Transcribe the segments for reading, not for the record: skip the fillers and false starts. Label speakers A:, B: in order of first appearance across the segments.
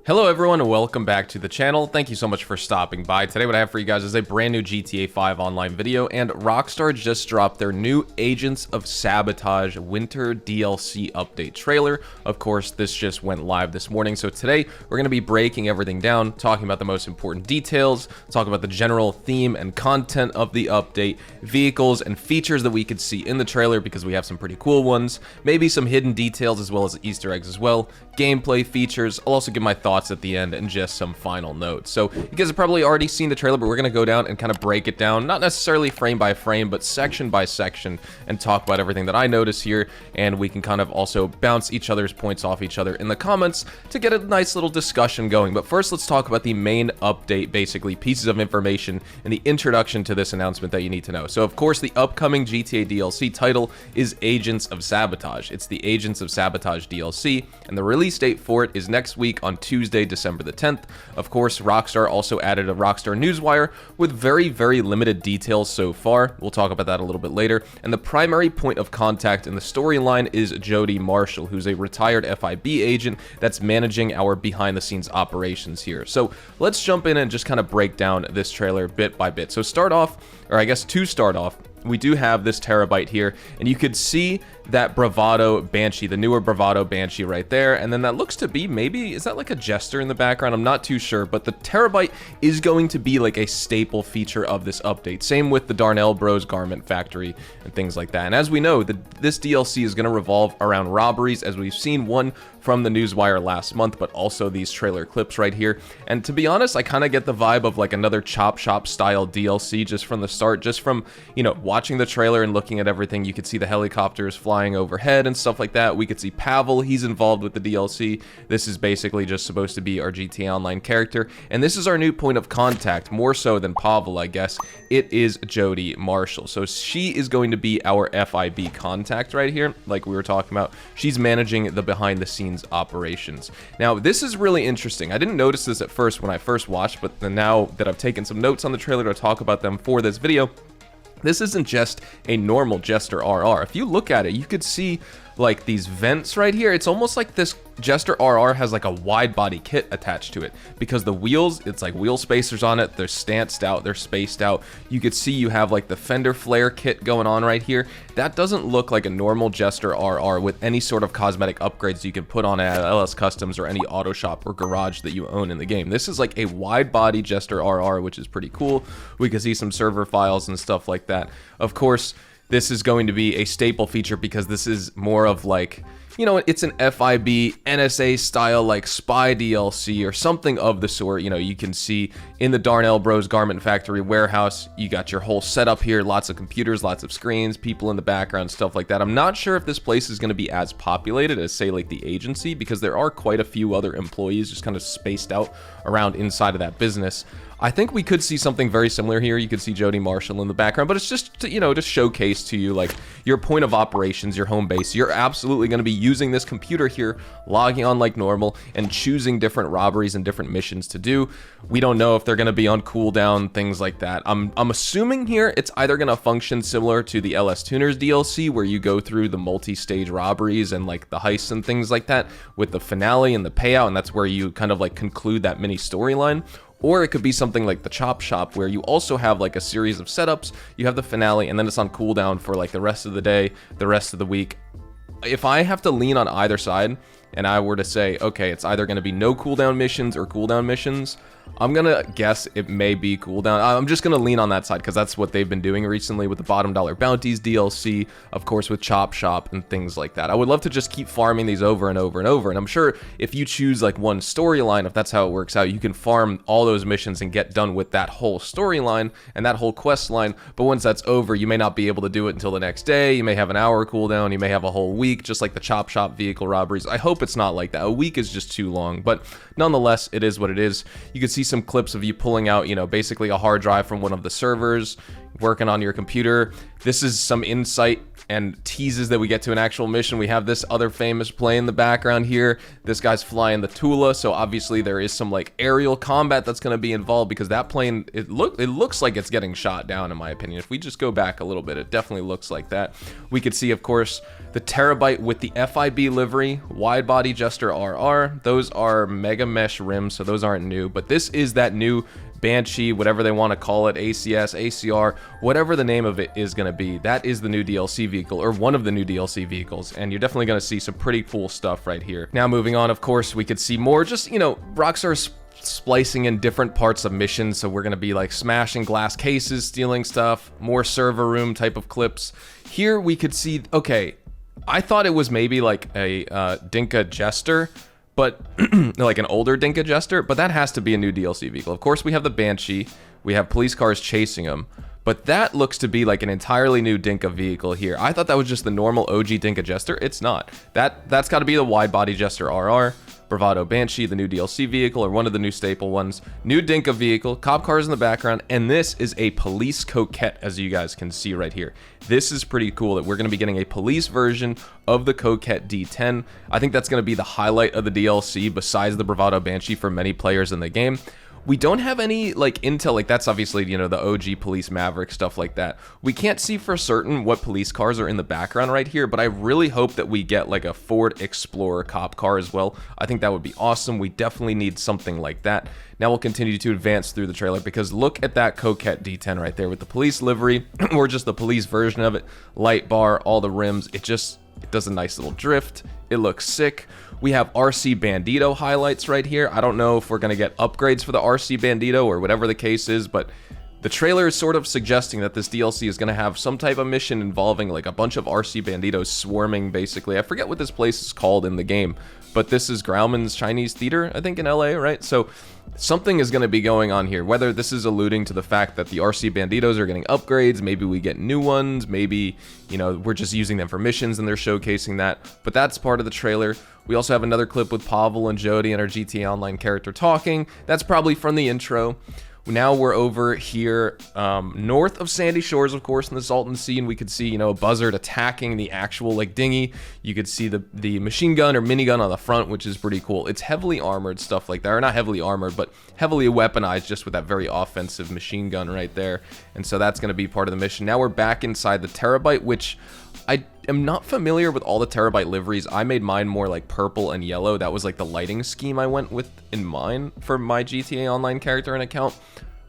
A: Hello everyone and welcome back to the channel. Thank you so much for stopping by. Today what I have for you guys is a brand new GTA 5 Online video, and Rockstar just dropped their new Agents of Sabotage Winter DLC update trailer. Of course, this just went live this morning, so today we're going to be breaking everything down, talking about the most important details, talking about the general theme and content of the update, vehicles and features that we could see in the trailer because we have some pretty cool ones, maybe some hidden details as well as Easter eggs as well, gameplay features. I'll also give my thoughts at the end and just some final notes. So you guys have probably already seen the trailer, but we're going to go down and kind of break it down, not necessarily frame by frame, but section by section, and talk about everything that I notice here, and we can kind of also bounce each other's points off each other in the comments to get a nice little discussion going. But first, let's talk about the main update, basically pieces of information and the introduction to this announcement that you need to know. So of course, the upcoming GTA DLC title is Agents of Sabotage. It's the Agents of Sabotage DLC, and the release date for it is next week on Tuesday, December the 10th. Of course, Rockstar also added a Rockstar Newswire with very limited details so far. We'll talk about that a little bit later. And the primary point of contact in the storyline is Jody Marshall, who's a retired FIB agent that's managing our behind-the-scenes operations here. So let's jump in and just kind of break down this trailer bit by bit. So start off, or I guess to start off, we do have this terabyte here, and you could see that Bravado Banshee, the newer Bravado Banshee right there, and then that looks to be maybe, is that like a jester in the background? I'm not too sure, but the terabyte is going to be like a staple feature of this update. Same with the Darnell Bros Garment Factory and things like that. And as we know, this DLC is going to revolve around robberies, as we've seen one from the Newswire last month, but also these trailer clips right here. And to be honest, I kind of get the vibe of like another Chop Shop style DLC just from the start, just from, you know, watching the trailer and looking at everything. You could see the helicopters flying overhead and stuff like that. We could see Pavel, he's involved with the DLC. This is basically just supposed to be our GTA Online character, and this is our new point of contact, more so than Pavel, I guess. It is Jody Marshall. So she is going to be our FIB contact right here, like we were talking about. She's managing the behind the scenes operations. Now, this is really interesting. I didn't notice this at first when I first watched, but now that I've taken some notes on the trailer to talk about them for this video, this isn't just a normal Jester RR. If you look at it, you could see like these vents right here. It's almost like this Jester RR has like a wide body kit attached to it, because the wheels, it's like wheel spacers on it. They're stanced out, they're spaced out. You could see you have like the fender flare kit going on right here. That doesn't look like a normal Jester RR with any sort of cosmetic upgrades you can put on at LS Customs or any auto shop or garage that you own in the game. This is like a wide body Jester RR, which is pretty cool. We can see some server files and stuff like that. Of course, this is going to be a staple feature because this is more of like, you know, it's an FIB NSA style like spy DLC or something of the sort. You know, you can see in the Darnell Bros Garment Factory warehouse, you got your whole setup here, lots of computers, lots of screens, people in the background, stuff like that. I'm not sure if this place is going to be as populated as, say, like the agency, because there are quite a few other employees just kind of spaced out around inside of that business. I think we could see something very similar here. You could see Jody Marshall in the background, but it's just to, you know, to showcase to you like your point of operations, your home base. You're absolutely going to be using this computer here, logging on like normal, and choosing different robberies and different missions to do. We don't know if they're going to be on cooldown, things like that. I'm assuming here it's either going to function similar to the LS Tuners DLC, where you go through the multi-stage robberies and like the heists and things like that with the finale and the payout, and that's where you kind of like conclude that mini storyline. Or it could be something like the Chop Shop, where you also have like a series of setups, you have the finale, and then it's on cooldown for like the rest of the day, the rest of the week. If I have to lean on either side, and I were to say, okay, it's either going to be no cooldown missions or cooldown missions, I'm going to guess it may be cooldown. I'm just going to lean on that side because that's what they've been doing recently with the Bottom Dollar Bounties DLC, of course, with Chop Shop and things like that. I would love to just keep farming these over and over and over. And I'm sure if you choose like one storyline, if that's how it works out, you can farm all those missions and get done with that whole storyline and that whole quest line. But once that's over, you may not be able to do it until the next day. You may have an hour cooldown. You may have a whole week, just like the Chop Shop vehicle robberies. I hope it's not like that. A week is just too long, but nonetheless, it is what it is. You can see see some clips of you pulling out, you know, basically a hard drive from one of the servers, working on your computer. This is some insight and teases that we get to an actual mission. We have this other famous plane in the background here. This guy's flying the Tula, so obviously there is some like aerial combat that's going to be involved, because that plane, it looks like it's getting shot down, in my opinion. If we just go back a little bit, it definitely looks like that. We could see, of course, the Terabyte with the FIB livery, wide body Jester RR. Those are mega mesh rims, so those aren't new, but this is that new Banshee, whatever they want to call it, ACS, ACR, whatever the name of it is going to be. That is the new DLC vehicle, or one of the new DLC vehicles, and you're definitely going to see some pretty cool stuff right here. Now, moving on, of course, we could see more just, you know, Rockstar's splicing in different parts of missions, so we're going to be like smashing glass cases, stealing stuff, more server room type of clips. Here we could see, okay, I thought it was maybe like a Dinka Jester, but like an older Dinka Jester, but that has to be a new DLC vehicle. Of course, we have the Banshee, we have police cars chasing him, but that looks to be like an entirely new Dinka vehicle here. I thought that was just the normal OG Dinka Jester. It's not. That's got to be the wide body Jester RR, Bravado Banshee, the new DLC vehicle, or one of the new staple ones. New Dinka vehicle, cop cars in the background, and this is a police Coquette, as you guys can see right here. This is pretty cool that we're going to be getting a police version of the Coquette D10. I think that's going to be the highlight of the DLC besides the Bravado Banshee for many players in the game. We don't have any like intel, like that's obviously, you know, the OG Police Maverick, stuff like that. We can't see for certain what police cars are in the background right here, but I really hope that we get like a Ford Explorer cop car as well. I think that would be awesome. We definitely need something like that. Now we'll continue to advance through the trailer, because look at that Coquette D10 right there with the police livery, or just the police version of it. Light bar, all the rims, it does a nice little drift. It looks sick. We have RC Bandito highlights right here. I don't know if we're going to get upgrades for the RC Bandito or whatever the case is, but the trailer is sort of suggesting that this DLC is going to have some type of mission involving like a bunch of RC Banditos swarming, basically. I forget what this place is called in the game, but this is Grauman's Chinese Theater, I think, in LA, right? So something is going to be going on here, whether this is alluding to the fact that the RC Banditos are getting upgrades, maybe we get new ones, maybe, you know, we're just using them for missions and they're showcasing that, but that's part of the trailer. We also have another clip with Pavel and Jody and our GTA Online character talking. That's probably from the intro. Now we're over here north of Sandy Shores, of course, in the Salton Sea, and we could see, you know, a buzzard attacking the actual like dinghy. You could see the machine gun or minigun on the front, which is pretty cool. It's heavily armored, stuff like that, or not heavily armored, but heavily weaponized, just with that very offensive machine gun right there. And so that's going to be part of the mission. Now we're back inside the Terabyte, which I am not familiar with all the Terabyte liveries. I made mine more like purple and yellow. That was like the lighting scheme I went with in mine for my GTA Online character and account.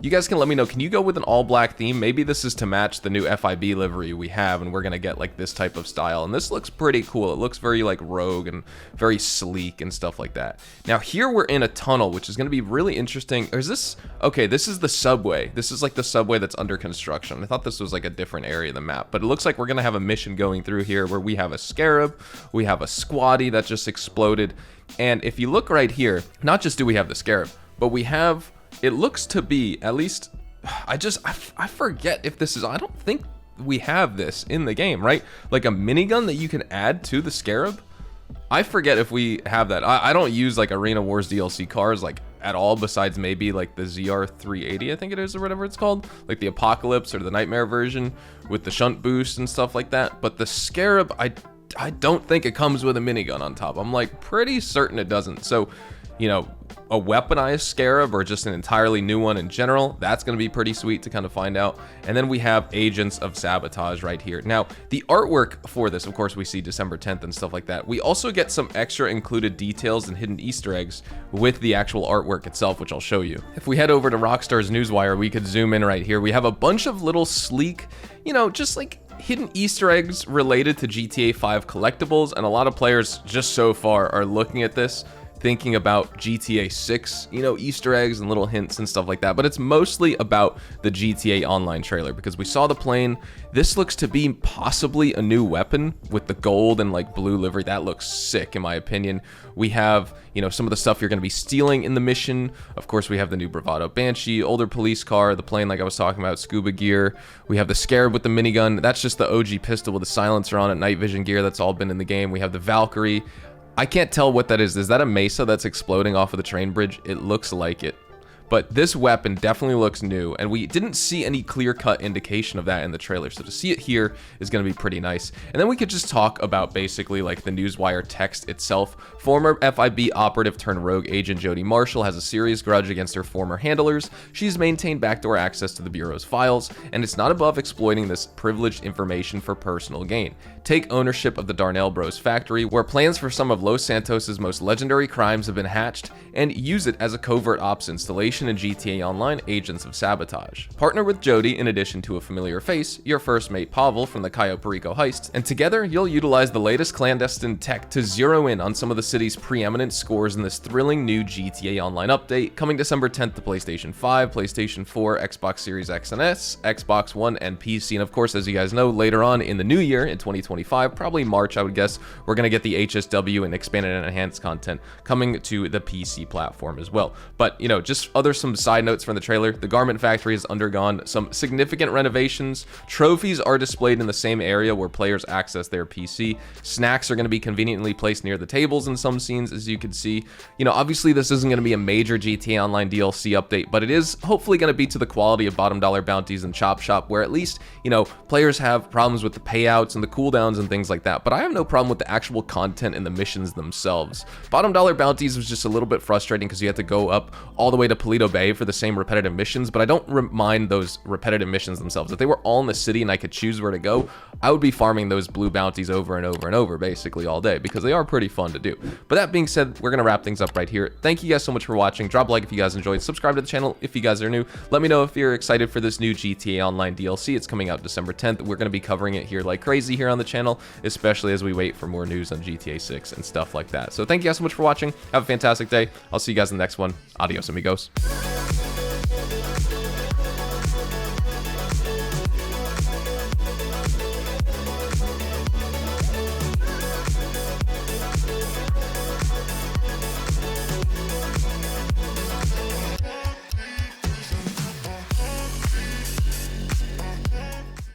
A: You guys can let me know, can you go with an all-black theme? Maybe this is to match the new FIB livery we have, and we're going to get like this type of style. And this looks pretty cool. It looks very like rogue and very sleek and stuff like that. Now here we're in a tunnel, which is going to be really interesting. Or is this... Okay, this is the subway. This is like the subway that's under construction. I thought this was like a different area of the map, but it looks like we're going to have a mission going through here where we have a scarab, we have a squatty that just exploded. And if you look right here, not just do we have the scarab, but we have... It looks to be, at least, I forget if this is, I don't think we have this in the game, right? Like a minigun that you can add to the Scarab? I forget if we have that. I don't use like Arena Wars DLC cars like at all, besides maybe like the ZR380, I think it is, or whatever it's called. Like the Apocalypse or the Nightmare version with the shunt boost and stuff like that. But the Scarab, I don't think it comes with a minigun on top. I'm like pretty certain it doesn't. So, you know, a weaponized Scarab or just an entirely new one in general, that's going to be pretty sweet to kind of find out. And then we have Agents of Sabotage right here. Now, the artwork for this, of course, we see December 10th and stuff like that. We also get some extra included details and hidden Easter eggs with the actual artwork itself, which I'll show you. If we head over to Rockstar's Newswire, we could zoom in right here. We have a bunch of little sleek, you know, just like hidden Easter eggs related to GTA 5 collectibles, and a lot of players just so far are looking at this thinking about GTA 6, you know, Easter eggs and little hints and stuff like that, but it's mostly about the GTA Online trailer, because we saw the plane. This looks to be possibly a new weapon with the gold and like blue livery. That looks sick in my opinion. We have, you know, some of the stuff you're going to be stealing in the mission. Of course, we have the new Bravado Banshee, older police car, the plane like I was talking about, scuba gear. We have the Scarab with the minigun. That's just the OG pistol with the silencer on it, night vision gear. That's all been in the game. We have the Valkyrie. I can't tell what that is. Is that a Mesa that's exploding off of the train bridge? It looks like it. but this weapon definitely looks new, and we didn't see any clear-cut indication of that in the trailer, so to see it here is going to be pretty nice. And then we could just talk about basically like the Newswire text itself. Former FIB operative turned rogue agent Jody Marshall has a serious grudge against her former handlers. She's maintained backdoor access to the Bureau's files, and it's not above exploiting this privileged information for personal gain. Take ownership of the Darnell Bros factory, where plans for some of Los Santos's most legendary crimes have been hatched, and use it as a covert ops installation in GTA Online Agents of Sabotage. Partner with Jody in addition to a familiar face, your first mate Pavel from the Cayo Perico heists, and together you'll utilize the latest clandestine tech to zero in on some of the city's preeminent scores in this thrilling new GTA Online update, coming December 10th to PlayStation 5, PlayStation 4, Xbox Series X and S, Xbox One, and PC. And of course, as you guys know, later on in the new year, in 2025, probably March, I would guess, we're going to get the HSW and expanded and enhanced content coming to the PC platform as well. But, you know, just some side notes from the trailer, the garment factory has undergone some significant renovations. Trophies are displayed in the same area where players access their PC. Snacks are going to be conveniently placed near the tables in some scenes, as you can see. You know, obviously this isn't going to be a major GTA Online DLC update, but it is hopefully going to be to the quality of bottom dollar bounties and Chop Shop, where at least, you know, players have problems with the payouts and the cooldowns and things like that, but I have no problem with the actual content and the missions themselves. Bottom dollar bounties was just a little bit frustrating because you had to go up all the way to Paleto Bay for the same repetitive missions, but I don't mind those repetitive missions themselves. If they were all in the city and I could choose where to go, I would be farming those blue bounties over and over and over basically all day, because they are pretty fun to do. But that being said, we're going to wrap things up right here. Thank you guys so much for watching. Drop a like if you guys enjoyed. Subscribe to the channel if you guys are new. Let me know if you're excited for this new GTA Online DLC. It's coming out December 10th. We're going to be covering it here like crazy here on the channel, especially as we wait for more news on GTA 6 and stuff like that. So thank you guys so much for watching. Have a fantastic day. I'll see you guys in the next one. Adios, amigos.